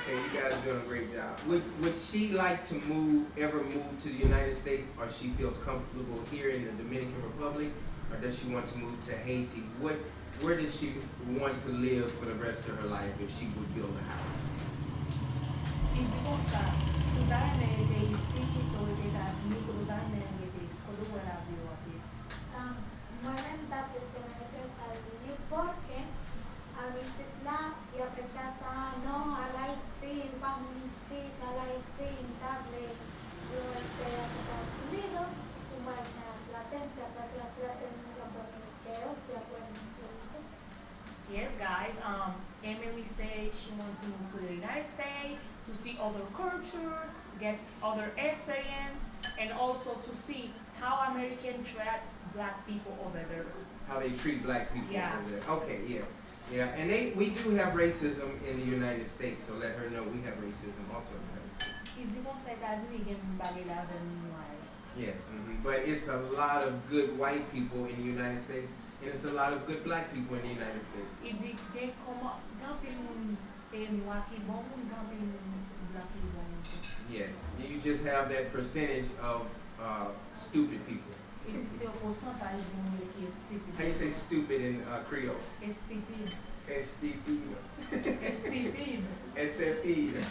Okay, you guys are doing a great job. Would she like to ever move to the United States, or she feels comfortable here in the Dominican Republic, or does she want to move to Haiti? Where does she want to live for the rest of her life if she would build a house? Izi kon sa, sou ta reme rete isi, to rete Etats-Unis, ko ta reme rete, kodo wè la vi wapè. Mueven datos en Estados Unidos porque a veces y rechaza no a la Haití, vamos a la Haití, table, yo a Estados Unidos, uma já latência para que la técnica porque o sea Yes, guys. Emily said she wants to move to the United States to see other culture, get other experience, and also to see how American treat black people over there. How they treat black people Yeah. over there. Okay, yeah. And we do have racism in the United States, so let her know we have racism also in the United States. Izi kon sa Etats-Unis gen bagay la ven noy. Yes, but it's a lot of good white people in the United States, and it's a lot of good black people in the United States. Izi gen koma, gampil moun noy ki bon moun, gampil moun black ki bon moun. Yes, you just have that percentage of stupid people. Izi se o porsantaj di moun ki estipid. How you say stupid in Creole? Estipid. Estúpido. Estipid. Estúpido.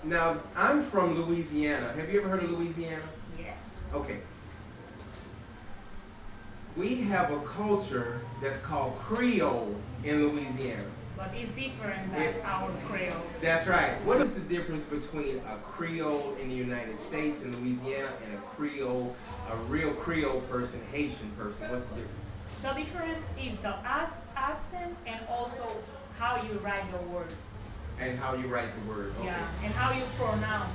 Now, I'm from Louisiana. Have you ever heard of Louisiana? Yes. Okay. We have a culture that's called Creole in Louisiana. But it's different than our Creole. That's right. What is the difference between a Creole in the United States and Louisiana and a real Creole person, Haitian person? What's the difference? The difference is the accent and also how you write the word. And how you write the word. Okay. Yeah, and how you pronounce.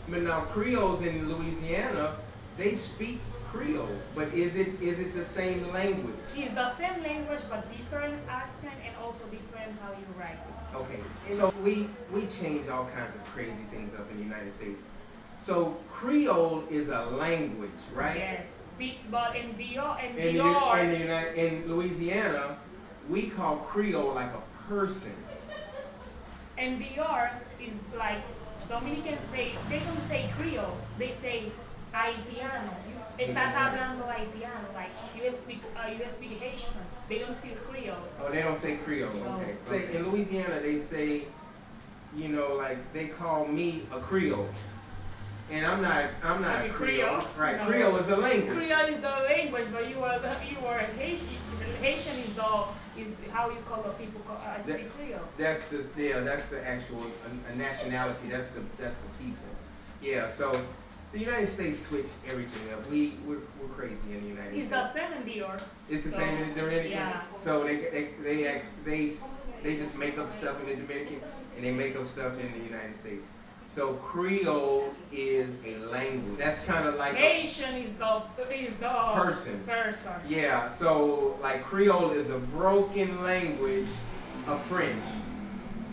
But now Creoles in Louisiana, they speak Creole, but is it the same language? It's the same language but different accent and also different how you write it. Okay, so we change all kinds of crazy things up in the United States. So Creole is a language, right? Yes, but in in Louisiana, we call Creole like a person. And BR is like Dominican say, they don't say Creole, they say Haitiano. Estás hablando Haitiano, like you speak Haitian. They don't say Creole. Oh, they don't say Creole. Okay. No. Say in Louisiana, they say, like they call me a Creole, and I'm not a Creole. Right? No. Creole is a language. Creole is the language, but you are Haitian. Haitian is how you call the people speak Creole. That's the actual nationality. That's the people. Yeah. So the United States switched everything up. We're crazy in the United States. It's the same in DR. It's the same in the Dominican. Yeah. So they just make up stuff in the Dominican and they make up stuff in the United States. So Creole is a language. That's kind of like Haitian is the person. Person. Yeah. So like Creole is a broken language of French.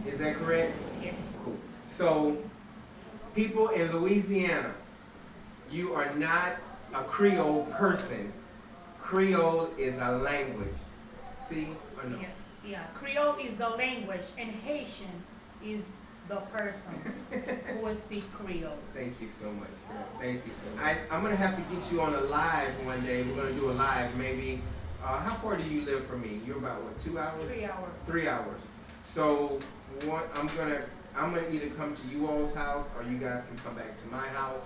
Is that correct? Yes. Cool. So people in Louisiana, you are not a Creole person. Creole is a language. See or no? Yeah. Creole is the language, and Haitian is the person who will speak Creole. Thank you so much, girl. Thank you so much. I'm gonna have to get you on a live one day. We're gonna do a live, maybe. How far do you live from me? You're about what, 2 hours? 3 hours. 3 hours. So I'm gonna either come to you all's house, or you guys can come back to my house.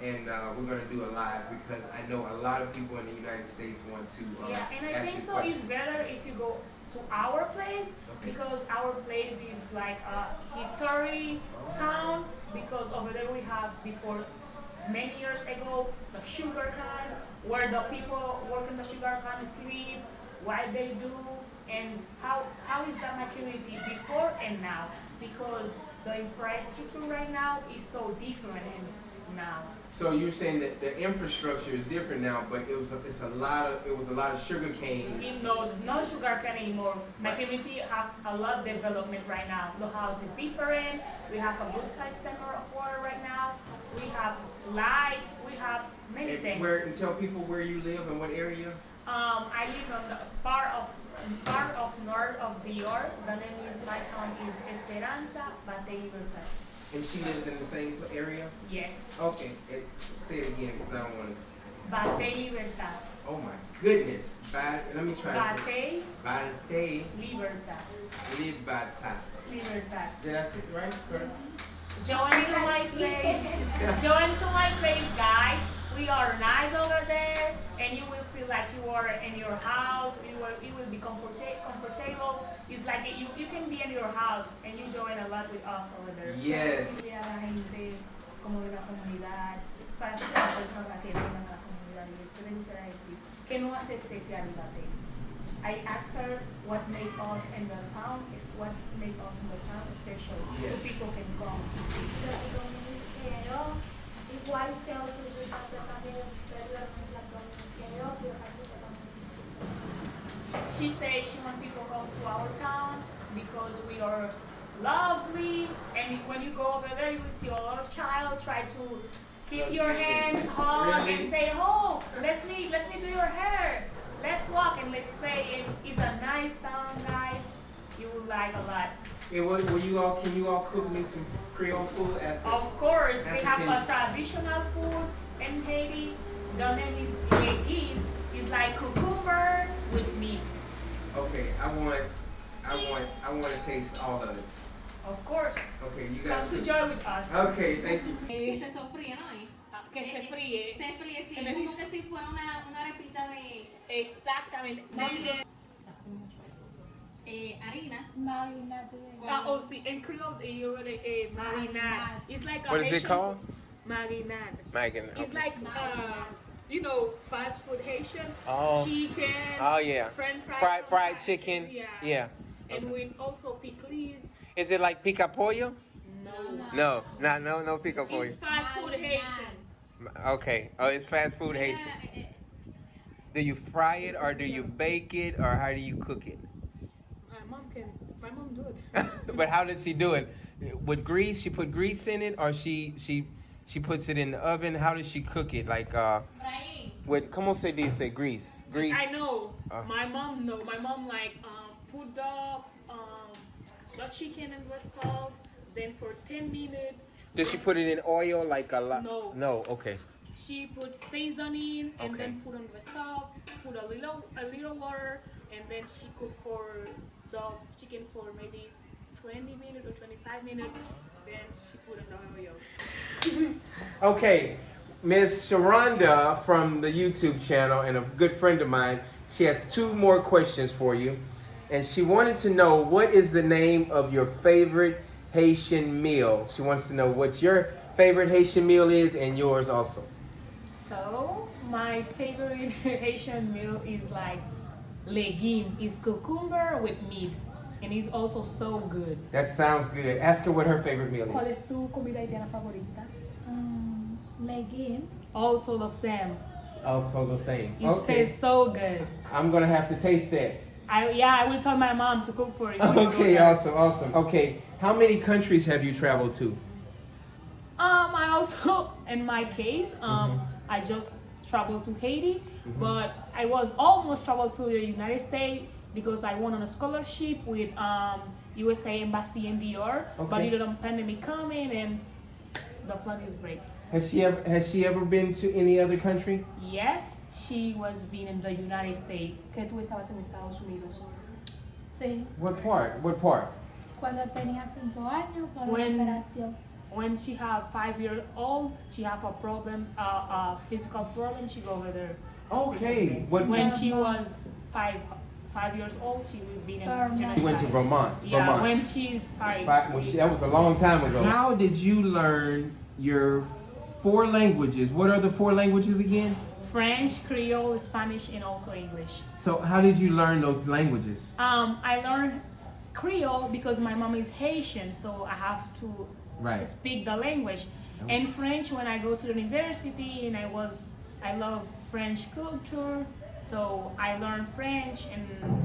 And we're going to do a live because I know a lot of people in the United States want to yeah, and I ask think you so questions. it's better if you go to our place, Okay. because our place is like a history town, because over there we have before many years ago the sugar cane where the people working the sugar cane sleep, what they do, and how is the community before and now, because the infrastructure right now is so different now. So you're saying that the infrastructure is different now, but it was a lot of sugar cane. No sugar cane anymore. My community have a lot of development right now. The house is different. We have a good system of water right now. We have light. We have many things. And tell people where you live and what area. I live on the part of north of the York. The name is my town is Esperanza, Bate Libertad. And she lives in the same area? Yes, Okay, say it again because I don't want to. Bate Libertad. Oh my goodness. Let me try this. Bate Bate Libertad. Libertad. Libertad. Did I say it right? Correct? Join to my place. Join to my place, guys. We are nice over there, and you will feel like you are in your house. You will be comfortable. It's like you can be in your house, and you join a lot with us over there. Yes. Decirle a la gente como de la comunidad, para que las personas que vengan a la comunidad, y después de gustaría decir que no hace especial Bate. I asked her what made us in the town is what made us in the town special. Yes. So people can come to see. La dominicaine, igual se autorizó para hacer también exteriormente la dominicaine, pero para que se dominicaine. She says she wants people to come to our town because we are lovely, and when you go over there, you will see a lot of child try to keep your hands hard Really? and say, "Oh, let's me do your hair. Let's walk and let's play." And it's a nice town, guys. You will like a lot. And can you all cook me some Creole food as Of course, they have a African- traditional food in Haiti. The name is legume. It's like cucumber with meat. Okay, I want to taste all of it. Of course, Okay, you come guys. to join with us. Okay, thank you. Se sofríe, ¿no? Que se fríe. Se fríe, sí, En el- como que si fuera una arepita de Exactamente. harina. Oh, see, in Creole, you already marinade. It's like a What is it Haitian called? food. Marinade. Megan. It's like, fast food Haitian. Oh. Chicken. Oh yeah. French fries. Fried sometimes. chicken. Yeah. Yeah. And with also pickles. Is it like pica pollo? No. No pica pollo. It's fast food Haitian. Okay. Oh, it's fast food Haitian. Do you fry it or do you bake it or how do you cook it? My mom do it. But how does she do it? With grease? She put grease in it or she puts it in the oven? How does she cook it? Like with como se dice grease? Grease. I know. Uh. My mom know. My mom like put the chicken in the stove, then for 10 minutes. Does she put it in oil like a lot? No. No. Okay. She put seasoning and Okay. then put on the stove, put a little water, and then she cook for the chicken for maybe 20 minutes or 25 minutes. Then she put in the oil. Okay, Miss Sharonda from the YouTube channel and a good friend of mine, she has two more questions for you. And she wanted to know what is the name of your favorite Haitian meal. She wants to know what your favorite Haitian meal is and yours also. So my favorite Haitian meal is like legume. It's cucumber with meat, and it's also so good. That sounds good. Ask her what her favorite meal ¿Cuál is. es tu comida haitiana favorita? Legume. Also the same. Also the same. It Okay, tastes so good. I'm gonna have to taste that. I will tell my mom to cook for you. Okay, awesome. Okay, how many countries have you traveled to? I also, in my case, I just traveled to Haiti, but I was almost traveled to the United States because I won on a scholarship with USA Embassy in Dior. But Okay. due to the pandemic coming, and the plan is break. Has she ever been to any other country? Yes, she was being in the United States. Que tú estabas en Estados Unidos. Sí. What part? What part? Cuando tenía 5 años por When- una operación. When she have 5 years old, she have a problem, a physical problem. She go over there. Okay. What? When she was 5 years old, she will be in Vermont. United Went to States. Vermont. Yeah, Vermont. when she's 5. That was a long time ago. How did you learn your 4 languages? What are the 4 languages again? French, Creole, Spanish, and also English. So how did you learn those languages? I learned Creole because my mom is Haitian, so I have to Right. speak the language. And French when I go to the university, and I love French culture, so I learned French in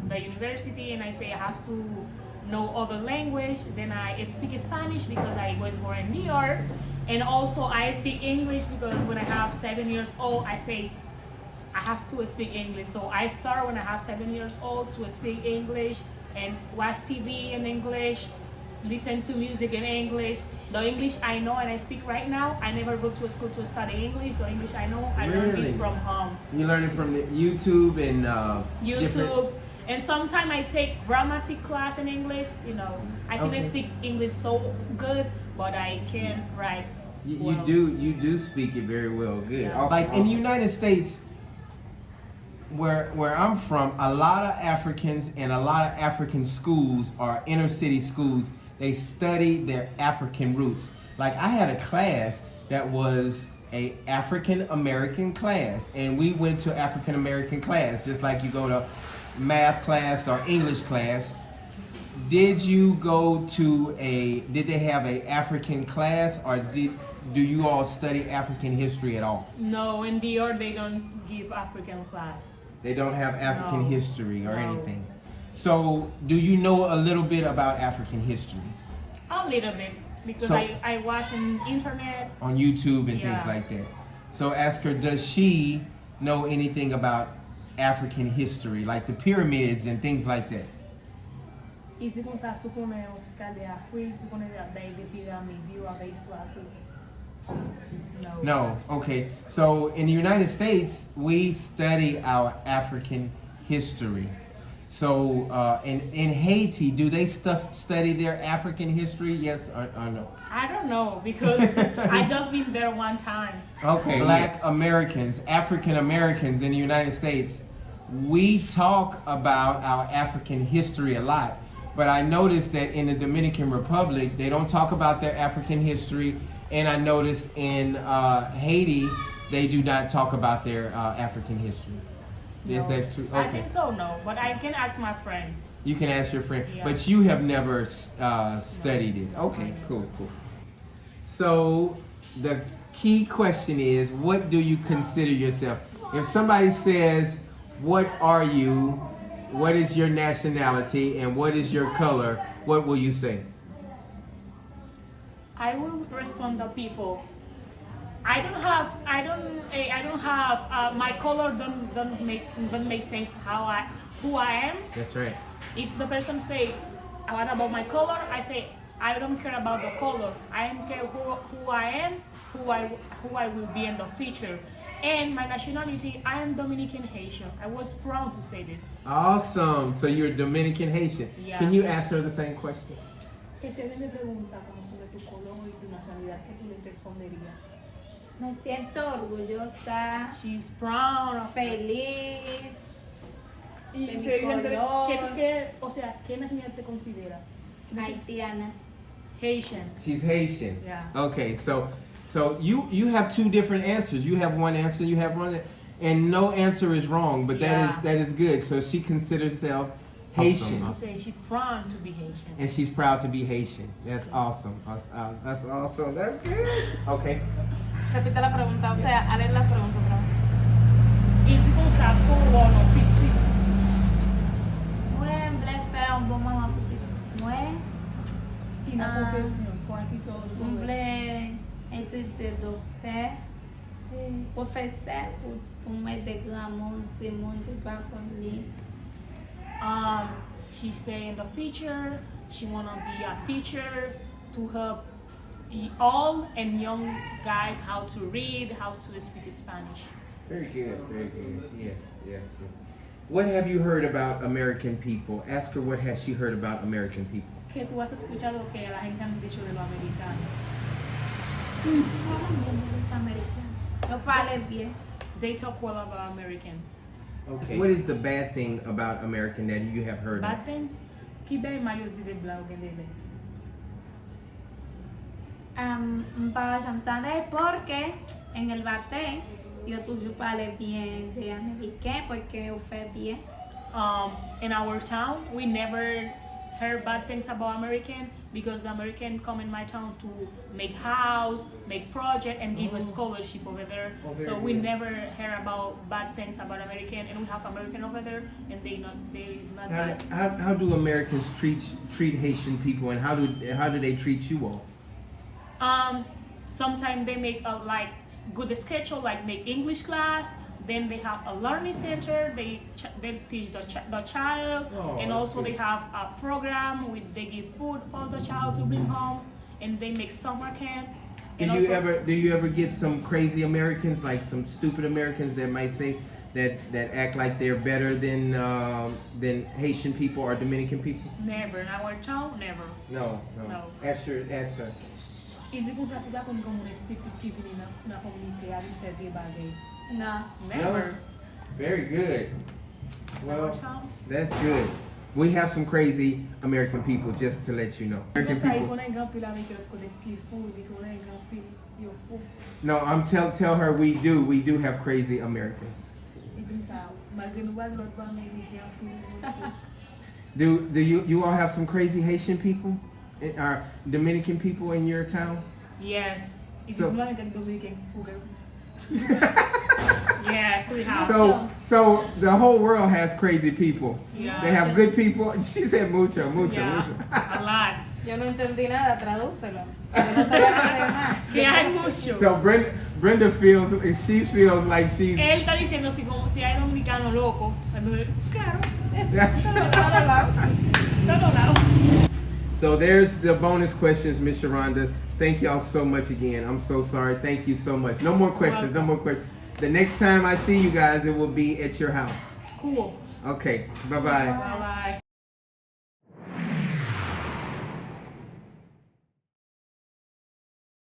the university, and I say I have to know other language. Then I speak Spanish because I was born in New York, and also I speak English because when I have 7 years old, I say I have to speak English. So I start when I have 7 years old to speak English and watch TV in English, listen to music in English. The English I know and I speak right now, I never go to a school to study English. The English I know, I learn Really? this from home. You learn it from the YouTube and different- YouTube. And sometimes I take grammatic class in English. I can Okay. speak English so good, but I can't write. You well. you do speak it very well. Good. Yeah. Like in the United States, where I'm from, a lot of Africans and a lot of African schools are inner city schools. They study their African roots. Like I had a class that was a African American class, and we went to African American class just like you go to math class or English class. Did you go to did they have a African class, or do you all study African history at all? No, in DR they don't give African class. They don't have African No. history or No. anything. So do you know a little bit about African history A little bit, because So- I watch on internet. on YouTube and Yeah. things like that? So ask her, does she know anything about African history, like the pyramids and things like that? E ti kon sa sou konen yon skade Afrik, sou konen day de piramid, yo ave istwa Afrik. No. No. Okay. So in the United States, we study our African history. So in Haiti, do they study their African history? Yes or no? I don't know, because I just been there one time. Okay. Black Americans, African Americans in the United States, we talk about our African history a lot. But I noticed that in the Dominican Republic, they don't talk about their African history. And I noticed in Haiti, they do not talk about their African history. Is No. that true? I Okay. think so, no. But I can ask my friend. You can ask your friend. Yeah. But you have never studied it. Okay, cool. So the key question is, what do you consider yourself? If somebody says, what are you? What is your nationality? And what is your color? What will you say? I will respond to people. I don't have my color don't make sense who I am. That's right. If the person say what about my color, I say I don't care about the color. I don't care who I am, who I will be in the future. And my nationality, I am Dominican Haitian. I was proud to say this. Awesome. So you're Dominican Haitian. Yeah. Can you ask her the same question? Que si alguien me pregunta como sobre tu color y tu nacionalidad, ¿qué tú le responderías? Me siento orgullosa, She's proud of feliz. Y de mi se dice, color. o sea, ¿qué nacionalidad te considera? Haitiana. Haitian. She's Haitian. Yeah. Okay, so you have two different answers. You have one answer, you have one, and no answer is wrong. But Yeah. that is good. So she considers herself Haitian, She says she's proud to be Haitian. and she's proud to be Haitian. That's awesome. That's awesome. That's good. Okay. Repite la pregunta, o sea, haré la pregunta otra vez. Et tu penses à quoi on fait Moi, je faire un bon moment pour petit. Moi, une Ah. profession pour un qui sort je voulais étudier docteur, professeur pour mettre des grands mondes, ces mondes qui pas comme lui. She say in the future she wanna be a teacher to help all and young guys how to read, how to speak Spanish. Very good. Very good. Yes. What have you heard about American people? Ask her what has she heard about American people. ¿Qué tú has escuchado que la gente han dicho de los americanos? Los americanos. Yo parle bien. They talk well about American. Okay. What is the bad thing about American that you have heard of? Bad things? Qui ben mayo di de blanc gen de le? Para j'entendais porque en el bate yo toujours parle bien de américain porque yo fais bien. In our town, we never heard bad things about American because the American come in my town to make house, make project, and give a scholarship over there. Oh, very So we good. never hear about bad things about American, and we have American over there, and there is not bad. How do Americans treat Haitian people, and how do they treat you all? Sometimes they make a like good schedule, like make English class, Then they have a learning center. They teach the child, Oh, and that's also good. they have a program with they give food for the child to bring home, and they make summer camp. Do And you also, ever get some crazy Americans, like some stupid Americans that might say that act like they're better than Haitian people or Dominican people? Never in our town, never. No. No. Ask her. E di kon sa se da kon komunist tipik ki vini nan komunite a li fe de bagay. No. Never. Very good. In our Well, town. that's good. We have some crazy American people, just to let you know. American Sa yi people. konen gan pil Amerike konen ki food, yi konen gan pil yo food. No, tell her we do have crazy Americans. E di sa, malgre nou bag lot ba Amerike gan pil. Do you all have some crazy Haitian people, or Dominican people in your town? Yes. It So- is man gan Dominican food. Yes, we have. So the whole world has crazy people. Yeah. They have good people. She said mucho. Yeah, a lot. Yo no entendí nada, tradúcelo. Yo no te voy a entender más. Que hay mucho. So Brenda feels like she's. Él está diciendo si hay dominicano loco. Entonces, claro, todo lado. So there's the bonus questions, Miss Sharonda. Thank y'all so much again. I'm so sorry. Thank you so much. No more questions. No more questions. The next time I see you guys, it will be at your house. Cool. Okay. Bye bye. Bye bye.